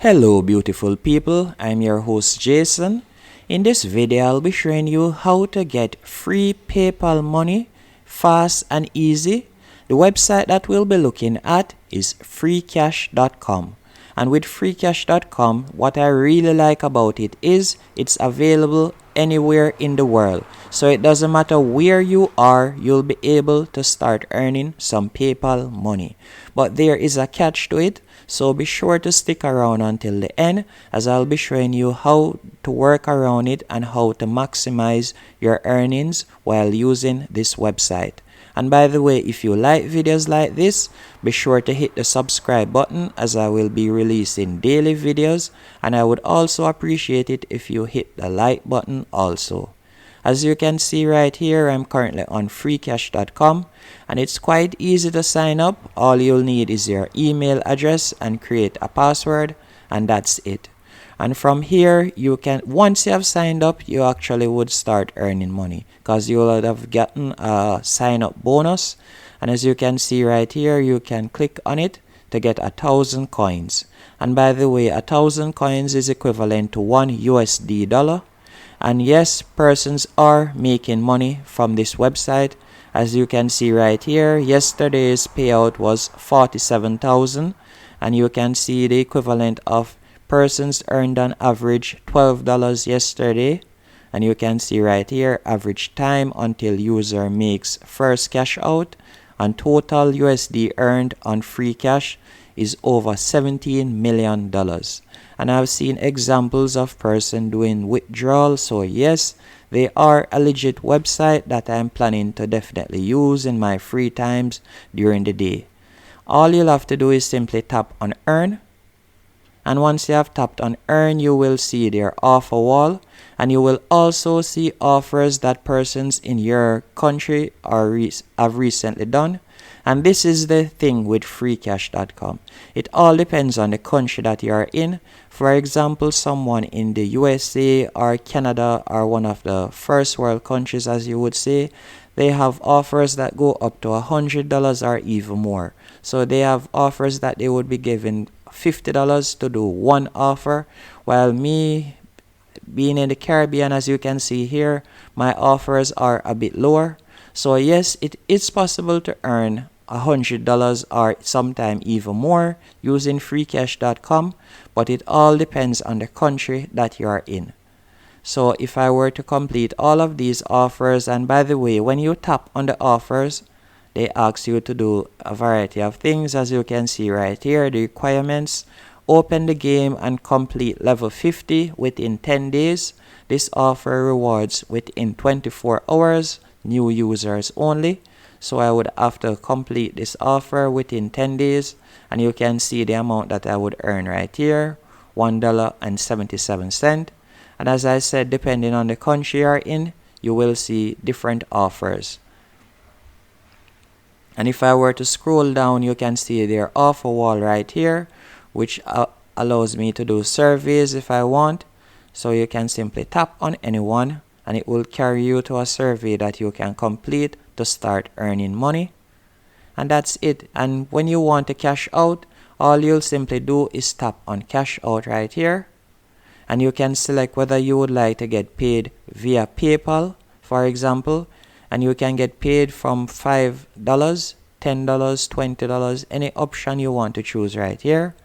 Hello beautiful people, I'm your host Jason. In this video I'll be showing you how to get free PayPal money fast and easy. The website that we'll be looking at is freecash.com. And with freecash.com, what I really like about it is it's available anywhere in the world. So it doesn't matter where you are, you'll be able to start earning some PayPal money. But there is a catch to it, so be sure to stick around until the end, as I'll be showing you how to work around it and how to maximize your earnings while using this website. And by the way, if you like videos like this, be sure to hit the subscribe button, as I will be releasing daily videos, and I would also appreciate it if you hit the like button also. As you can see right here, I'm currently on freecash.com, and it's quite easy to sign up. All you'll need is your email address and create a password, and that's it. And from here, you can, once you have signed up, you actually would start earning money, because you will have gotten a sign up bonus. And as you can see right here, you can click on it to get 1,000 coins. And by the way, 1,000 coins is equivalent to $1 USD. And yes, persons are making money from this website. As you can see right here, yesterday's payout was 47,000, and you can see the equivalent of persons earned on average $12 yesterday. And you can see right here, average time until user makes first cash out, and total USD earned on free cash is over $17 million. And I've seen examples of person doing withdrawal. So yes, they are a legit website that I'm planning to definitely use in my free times during the day. All you'll have to do is simply tap on earn. And once you have tapped on earn, you will see their offer wall, and you will also see offers that persons in your country have recently done. And this is the thing with freecash.com. It all depends on the country that you are in. For example, someone in the USA or Canada or one of the first world countries, as you would say, they have offers that go up to $100 or even more. So they have offers that they would be giving $50 to do one offer, while me being in the Caribbean, as you can see here, my offers are a bit lower. So yes, it is possible to earn $100 or sometime even more using freecash.com, but it all depends on the country that you are in. So if I were to complete all of these offers, and by the way, when you tap on the offers, they ask you to do a variety of things. As you can see right here, the requirements: open the game and complete level 50 within 10 days. This offer rewards within 24 hours, new users only. So I would have to complete this offer within 10 days, and you can see the amount that I would earn right here, $1.77. And as I said, depending on the country you're in, you will see different offers. And if I were to scroll down, you can see their offer wall right here, which allows me to do surveys if I want. So you can simply tap on anyone, and it will carry you to a survey that you can complete to start earning money. And that's it. And when you want to cash out, all you'll simply do is tap on cash out right here, and you can select whether you would like to get paid via PayPal, for example, and you can get paid from $5, $10, $20, any option you want to choose right here.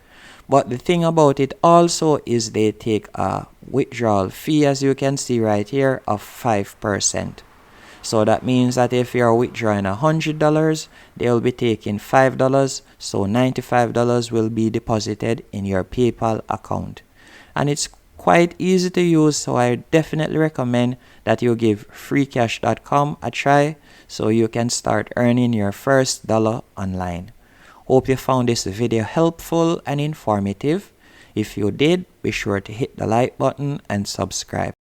But the thing about it also is they take a withdrawal fee, as you can see right here, of 5%. So that means that if you're withdrawing $100, they'll be taking $5, so $95 will be deposited in your PayPal account. And it's quite easy to use, so I definitely recommend that you give freecash.com a try so you can start earning your first dollar online. Hope you found this video helpful and informative. If you did, be sure to hit the like button and subscribe.